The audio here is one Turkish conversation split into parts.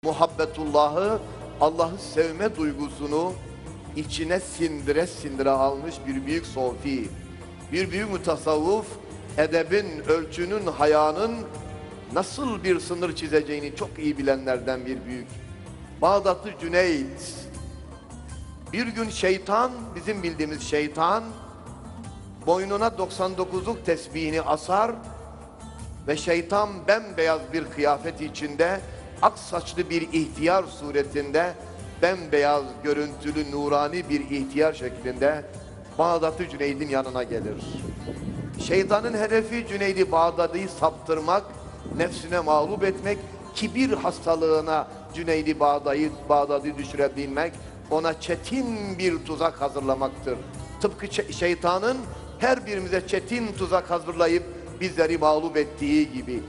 muhabbetullahı, Allah'ı sevme duygusunu içine sindire sindire almış bir büyük sofi, bir büyük mutasavvuf, edebin, ölçünün, hayanın nasıl bir sınır çizeceğini çok iyi bilenlerden bir büyük. Bağdatlı Cüneyt. Bir gün şeytan, bizim bildiğimiz şeytan, boynuna 99'luk tesbihini asar ve şeytan bembeyaz bir kıyafet içinde, ak saçlı bir ihtiyar suretinde, bembeyaz görüntülü nurani bir ihtiyar şeklinde Bağdatlı Cüneyd'in yanına gelir. Şeytanın hedefi Cüneyd-i Bağdadi'yi saptırmak, nefsine mağlup etmek, kibir hastalığına Cüneyd-i Bağdadi'yi düşürebilmek, ona çetin bir tuzak hazırlamaktır. Tıpkı şeytanın her birimize çetin tuzak hazırlayıp bizleri mağlup ettiği gibi,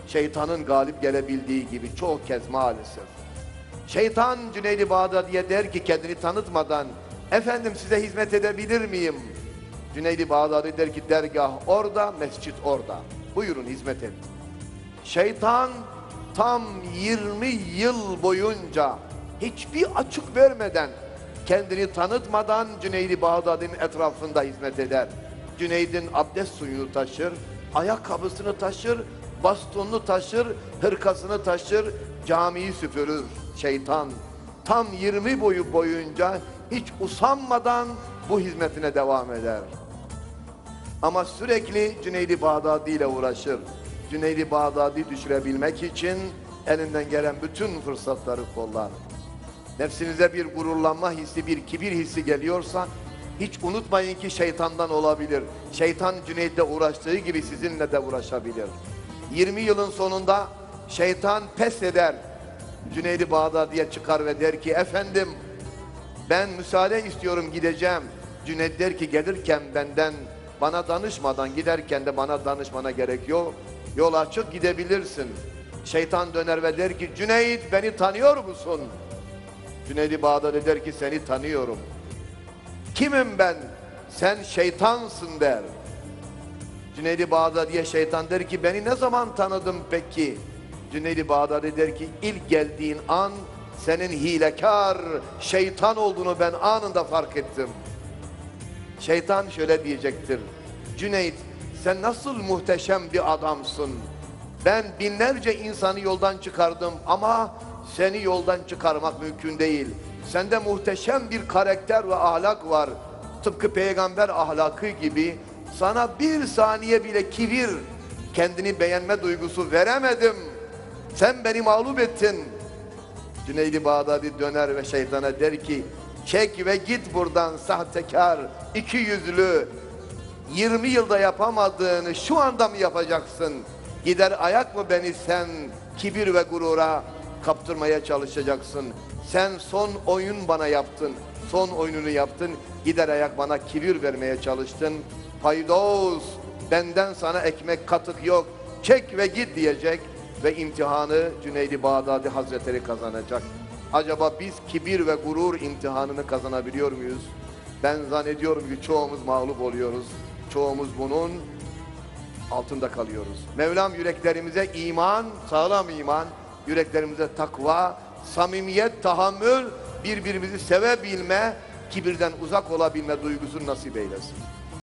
şeytanın galip gelebildiği gibi çok kez maalesef. Şeytan Cüneyd-i Bağdadi'ye der ki kendini tanıtmadan, efendim size hizmet edebilir miyim? Cüneyd-i Bağdadi der ki dergah orada, mescit orada. Buyurun hizmet edin. Şeytan tam 20 yıl boyunca hiçbir açık vermeden, kendini tanıtmadan Cüneyd-i Bağdadi'nin etrafında hizmet eder. Cüneyd'in abdest suyunu taşır, ayakkabısını taşır, bastonunu taşır, hırkasını taşır, camiyi süpürür. Şeytan tam 20 boyu boyunca hiç usanmadan bu hizmetine devam eder. Ama sürekli Cüneyd-i Bağdadi ile uğraşır. Cüneyd-i Bağdadi düşürebilmek için elinden gelen bütün fırsatları kollar. Nefsinize bir gururlanma hissi, bir kibir hissi geliyorsa hiç unutmayın ki şeytandan olabilir. Şeytan Cüneyd'le uğraştığı gibi sizinle de uğraşabilir. 20 yılın sonunda şeytan pes eder. Cüneyd-i Bağdadi'ye çıkar ve der ki efendim ben müsaade istiyorum gideceğim. Cüneyd der ki gelirken bana danışmadan, giderken de bana danışmana gerek yok. Yol açık gidebilirsin. Şeytan döner ve der ki Cüneyd beni tanıyor musun? Cüneyd-i Bağdadi der ki seni tanıyorum. Kimim ben? Sen şeytansın der. Cüneyd-i Bağdadi'ye şeytan der ki beni ne zaman tanıdın peki? Cüneyd-i Bağdadi der ki ilk geldiğin an senin hilekar şeytan olduğunu ben anında fark ettim. Şeytan şöyle diyecektir. Cüneyd sen nasıl muhteşem bir adamsın. Ben binlerce insanı yoldan çıkardım ama seni yoldan çıkarmak mümkün değil. Sende muhteşem bir karakter ve ahlak var. Tıpkı peygamber ahlakı gibi sana bir saniye bile kibir, kendini beğenme duygusu veremedim. Sen beni mağlup ettin. Cüneyd-i Bağdadi döner ve şeytana der ki çek ve git buradan sahtekar, iki yüzlü, 20 yılda yapamadığını şu anda mı yapacaksın? Gider ayak mı beni sen kibir ve gurura kaptırmaya çalışacaksın? Sen son oyun bana yaptın, son oyununu yaptın, gider ayak bana kibir vermeye çalıştın. Paydos, benden sana ekmek katık yok, çek ve git diyecek ve imtihanı Cüneyd-i Bağdadi Hazretleri kazanacak. Acaba biz kibir ve gurur imtihanını kazanabiliyor muyuz? Ben zannediyorum ki çoğumuz mağlup oluyoruz. Çoğumuz bunun altında kalıyoruz. Mevlam yüreklerimize iman, sağlam iman, yüreklerimize takva, samimiyet, tahammül, birbirimizi sevebilme, kibirden uzak olabilme duygusunu nasip eylesin.